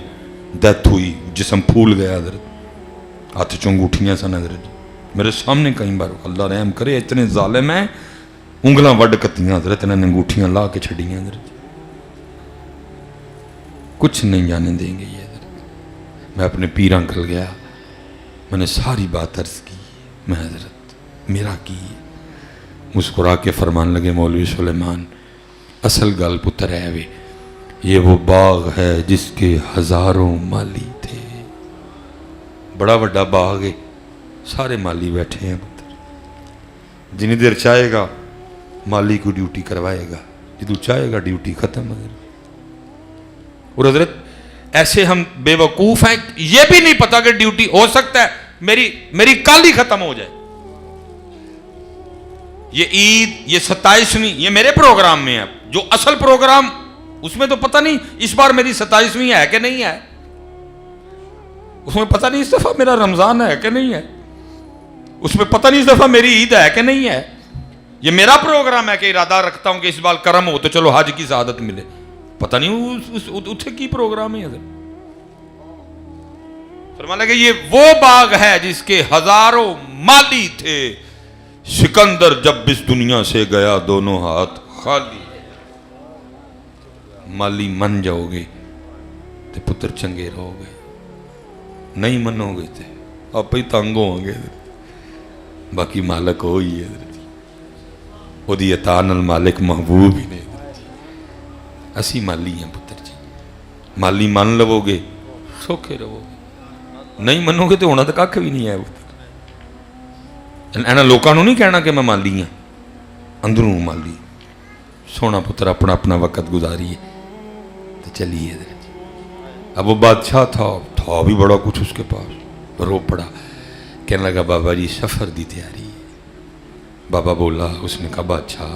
ڈیتھ ہوئی، جسم پھول گیا حضرت، ہاتھ چوں انگوٹھیاں سن حضرت، میرے سامنے کہیں بار، اللہ رحم کرے، اتنے ظالم ہیں، انگلاں وڈ کتیاں حضرت، انہوں نے انگوٹھیاں لا کے چھڑیاں حضرت، کچھ نہیں جانے دیں گے یہ حضرت۔ میں اپنے پیر انکل گیا، میں نے ساری بات عرض کی، میں حضرت میرا کی، مسکرا کے فرمان لگے مولوی سلیمان اصل گل پتر ہے وے، یہ وہ باغ ہے جس کے ہزاروں مالی تھے، بڑا بڑا باغ ہے، سارے مالی بیٹھے ہیں پتر، جنہیں دیر چاہے گا مالی کو ڈیوٹی کروائے گا، جدو چاہے گا ڈیوٹی ختم حضرت۔ اور حضرت ایسے ہم بے وقوف ہیں، یہ بھی نہیں پتا کہ ڈیوٹی ہو سکتا ہے میری کل ہی ختم ہو جائے، یہ عید، یہ 27ویں، یہ میرے پروگرام میں ہے، جو اصل پروگرام اس میں تو پتہ نہیں اس بار میری 27ویں ہے کہ نہیں ہے، اس میں پتہ نہیں اس دفعہ میرا رمضان ہے کہ نہیں ہے، اس میں پتہ نہیں اس دفعہ میری عید ہے کہ نہیں ہے، یہ میرا پروگرام ہے کہ ارادہ رکھتا ہوں کہ اس بار کرم ہو تو چلو حج کی سعادت ملے، پتہ نہیں اتھے کی پروگرام ہے حضرت۔ فرمایا کہ یہ وہ باغ ہے جس کے ہزاروں مالی تھے، سکندر جب اس دنیا سے گیا دونوں ہاتھ خالی، مالی من جاؤ گے تو پتر چنگے رہو گے، نہیں منو گے تو آپ ہی تنگ ہو گے، باقی مالک ہوئی ہے وہ دی عطان المالک محبوب ہی نہیں، اسی مالی ہیں پتر جی، مالی من لو گے سوکھے رہو گے، نہیں منو گے تو ہونا تو کھ بھی نہیں ہے پتر، اینا لوکاں نوں نہیں کہنا کہ میں مالی ہوں، اندروں مالی، سونا پتر اپنا اپنا وقت گزاریے تو چلیے حضرت۔ اب وہ بادشاہ تھا بھی بڑا کچھ اس کے پاس، رو پڑا، کہنے لگا بابا جی سفر دی تیاری ہے۔ بابا بولا، اس نے کہا بادشاہ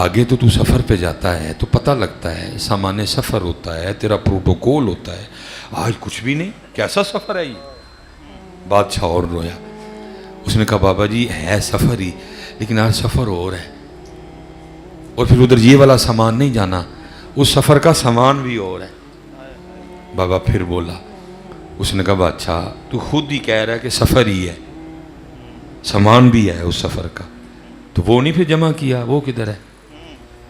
آگے تو سفر پہ جاتا ہے تو پتہ لگتا ہے، سامان سفر ہوتا ہے، تیرا پروٹوکول ہوتا ہے، آج کچھ بھی نہیں، کیسا سفر ہے یہ؟ بادشاہ اور رویا، اس نے کہا بابا جی ہے سفر ہی، لیکن آج سفر اور ہے، اور پھر ادھر یہ والا سامان نہیں جانا، اس سفر کا سامان بھی اور ہے۔ بابا پھر بولا، اس نے کہا بادشاہ تو خود ہی کہہ رہا ہے کہ سفر ہی ہے، سامان بھی ہے اس سفر کا، تو وہ نہیں پھر جمع کیا، وہ کدھر ہے؟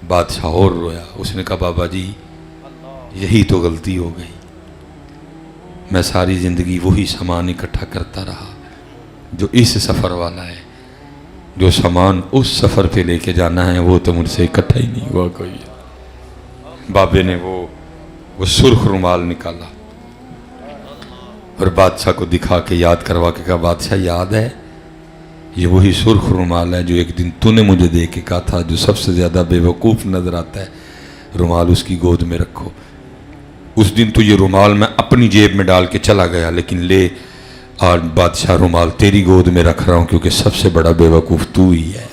بادشاہ اور رویا، اس نے کہا بابا جی یہی تو غلطی ہو گئی، میں ساری زندگی وہی سامان اکٹھا کرتا رہا جو اس سفر والا ہے، جو سامان اس سفر پہ لے کے جانا ہے وہ تو مجھ سے اکٹھا ہی نہیں ہوا کوئی۔ بابے نے وہ سرخ رومال نکالا اور بادشاہ کو دکھا کے یاد کروا کے کہا بادشاہ یاد ہے یہ وہی سرخ رومال ہے جو ایک دن تو نے مجھے دے کے کہا تھا جو سب سے زیادہ بے وقوف نظر آتا ہے رومال اس کی گود میں رکھو، اس دن تو یہ رومال میں اپنی جیب میں ڈال کے چلا گیا، لیکن لے آج بادشاہ رومال تیری گود میں رکھ رہا ہوں کیونکہ سب سے بڑا بے وقوف تو ہی ہے،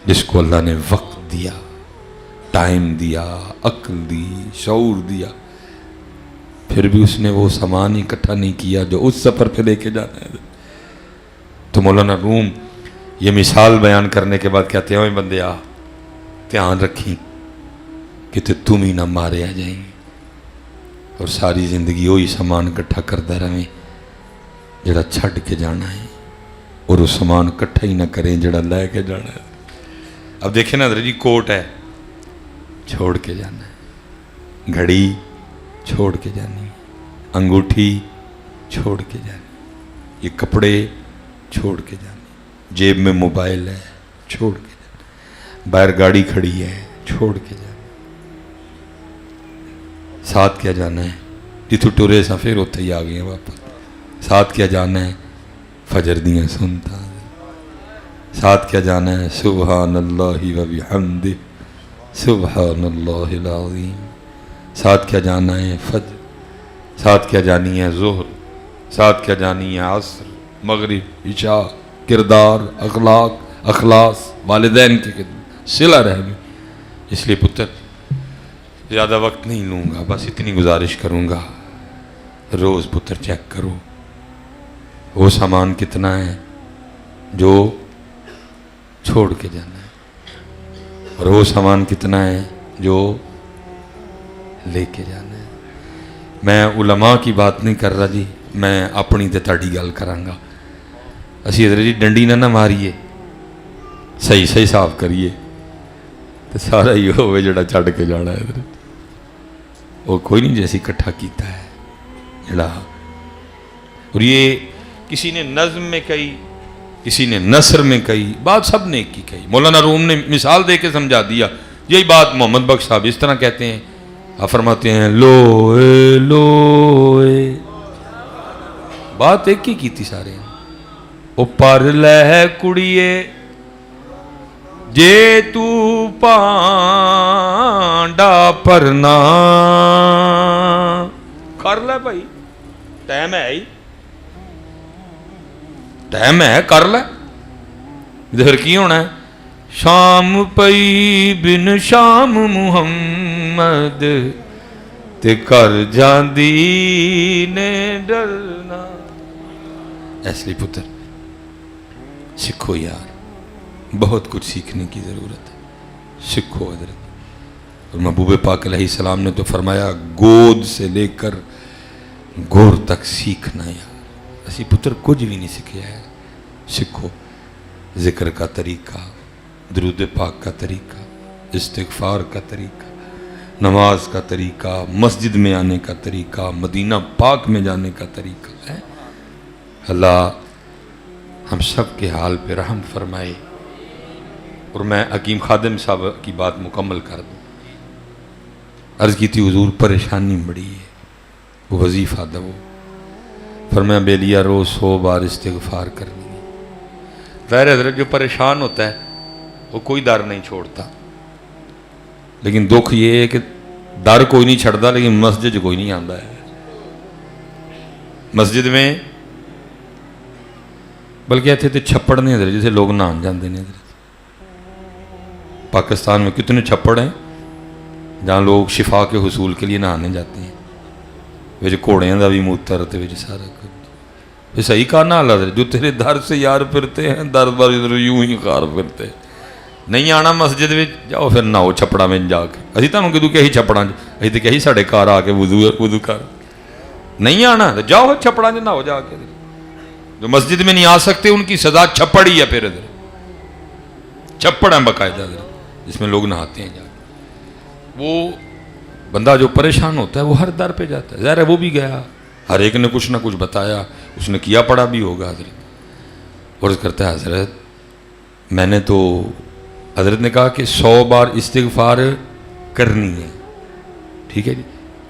جس کو اللہ نے وقت دیا، ٹائم دیا، عقل دی، شعور دیا، پھر بھی اس نے وہ سامان اکٹھا نہیں کیا جو اس سفر پہ لے کے جانا ہے۔ تو مولانا روم یہ مثال بیان کرنے کے بعد کہتے ہیں بندے آ دھیان رکھیں کہ تم ہی نہ مارے آ جائیں اور ساری زندگی وہی سامان اکٹھا کرتا رہیں جڑا چھڈ کے جانا ہے، اور وہ سامان اکٹھا ہی نہ کریں جڑا لے کے جانا ہے۔ اب دیکھیں نا حضرت جی، کوٹ ہے چھوڑ کے جانا ہے، گھڑی چھوڑ کے جانی ہے، انگوٹھی چھوڑ کے جانی، یہ کپڑے چھوڑ کے جانی، جیب میں موبائل ہے چھوڑ کے جانی، باہر گاڑی کھڑی ہے چھوڑ کے جانی، ساتھ کیا جانا ہے؟ جتوں ٹرے سا پھر اتھے ہی آ گئے ہیں واپس۔ ساتھ کیا جانا ہے؟ فجر دیاں سنتا۔ ساتھ کیا جانا ہے؟ سبحان اللہ و بحمدہ سبحان اللہ العظیم۔ ساتھ کیا جانا ہے؟ فجر۔ ساتھ کیا جانی ہے؟ ظہر۔ ساتھ کیا جانی ہے؟ عصر، مغرب، عشاء، کردار، اخلاق، اخلاص، والدین کی خدمت، صلہ رحمی۔ اس لیے پتر زیادہ وقت نہیں لوں گا، بس اتنی گزارش کروں گا، روز پتر چیک کرو وہ سامان کتنا ہے جو چھوڑ کے جانا ہے، اور وہ سامان کتنا ہے جو لے کے جانا ہے۔ میں علماء کی بات نہیں کر رہا جی، میں اپنی تے تاڑی گل کرانگا۔ اسی حضرت جی ڈنڈی نہ ماریے، صحیح صحیح صاف کریے تو سارا ہی ہوئے جڑا چھڑ کے جانا ہے حضرت۔ وہ کوئی نہیں جیسی کٹھا کیتا ہے جڑا، اور یہ کسی نے نظم میں کہی، کسی نے نثر میں کہی، بات سب نے کی کہی۔ مولانا روم نے مثال دے کے سمجھا دیا، یہی بات محمد بخش صاحب اس طرح کہتے ہیں، آپ فرماتے ہیں لوئے لوئے، بات ایک ہی کی تھی سارے ہیں۔ او پر لہ کڑیے جے تو پانڈا پرنا، کر لے بھائی، ٹائم ہے ہی، ٹائم ہے، کر لے۔ ادھر کی ہونا ہے؟ شام پئی بن شام محمد تے کر جاندی نے ڈرنا۔ اس لیے پتر سکھو یار، بہت کچھ سیکھنے کی ضرورت ہے، سکھو حضرت۔ اور محبوب پاک علیہ السلام نے تو فرمایا گود سے لے کر گور تک سیکھنا یار۔ اسی پتر کچھ بھی نہیں سیکھیا ہے، سکھو ذکر کا طریقہ، درود پاک کا طریقہ، استغفار کا طریقہ، نماز کا طریقہ، مسجد میں آنے کا طریقہ، مدینہ پاک میں جانے کا طریقہ ہے۔ اللہ ہم سب کے حال پہ رحم فرمائے۔ اور میں حکیم خادم صاحب کی بات مکمل کر دوں۔ عرض کی تھی حضور پریشانی بڑی ہے، وہ وظیفہ دو، فرمایا بیلیا روز 100 بار استغفار کرنی ہے۔ ظاہر حضرت جو پریشان ہوتا ہے وہ کوئی در نہیں چھوڑتا، لیکن دکھ یہ ہے کہ در کوئی نہیں چھڑتا لیکن مسجد کوئی نہیں آتا ہے۔ مسجد میں بلکہ ایتھے تے چھپڑ نہیں حضرت جیسے لوگ نہان جاندے ہیں حضرت۔ پاکستان میں کتنے چھپڑ ہیں جہاں لوگ شفا کے حصول کے لیے نہانے جاتے ہیں، ویچ کوڑیاں دا بھی موتر تے ویچ سارا کچھ۔ یہ صحیح کہا نا حضرت، جو تیرے در سے یار پھرتے ہیں در بار ادھر یوں ہی خار پھرتے ہیں۔ نہیں آنا مسجد میں جاؤ پھر نہ ہو چھپڑا میں جا کے، اسی تانوں کدوں کہ ہی چھپڑا اسی تے کہ ہی ساڑے کار آ کے وضو کر۔ نہیں آنا تو جاؤ چھپڑا نہ ہو جا کے۔ جو مسجد میں نہیں آ سکتے ان کی سزا چھپڑ ہی ہے، پھر ادھر چھپڑ ہے باقاعدہ جس میں لوگ نہاتے ہیں جا کے۔ وہ بندہ جو پریشان ہوتا ہے وہ ہر در پہ جاتا ہے، ظاہر ہے وہ بھی گیا، ہر ایک نے کچھ نہ کچھ بتایا، اس نے کیا پڑا بھی ہوگا حضرت۔ عرض کرتا ہے حضرت میں نے تو، حضرت نے کہا کہ 100 بار استغفار کرنی ہے، ٹھیک ہے جی۔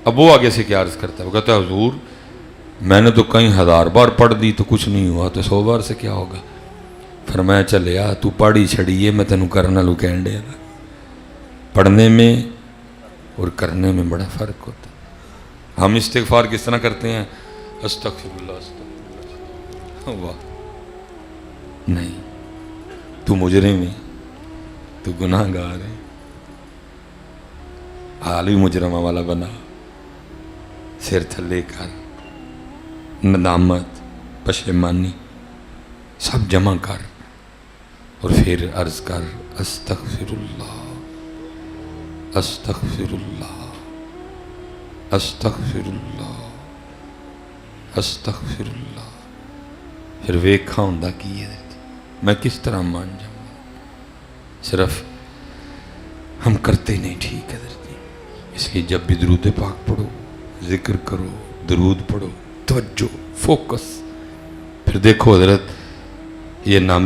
اب وہ آگے سے کیا عرض کرتا ہے، وہ کہتا ہے حضور میں نے تو کہیں 1000 بار پڑھ دی تو کچھ نہیں ہوا، تو 100 بار سے کیا ہوگا؟ فرمایا چلیا تو پڑھی چھڑیے، میں تینوں کرنا لو کہن دیا تھا۔ پڑھنے میں اور کرنے میں بڑا فرق ہوتا ہے۔ ہم استغفار کس طرح کرتے ہیں؟ استغفر اللہ استغفر اللہ، واہ نہیں، تو مجرم ہے، تو گناہ گار ہے، حال بھی مجرمہ والا بنا، سر تھلے کر، ندامت پشیمانی سب جمع کر اور پھر عرض کر استغفر اللہ استغفر اللہ استغفر اللہ استغفر اللہ۔ پھر ویکھا ہوندا کی ہے میں کس طرح مان جاؤں؟ صرف ہم کرتے نہیں ٹھیک حضرت جی. اس لیے جب بھی درود پاک پڑھو، ذکر کرو، درود پڑھو، توجہ، فوکس. پھر دیکھو حضرت یہ نام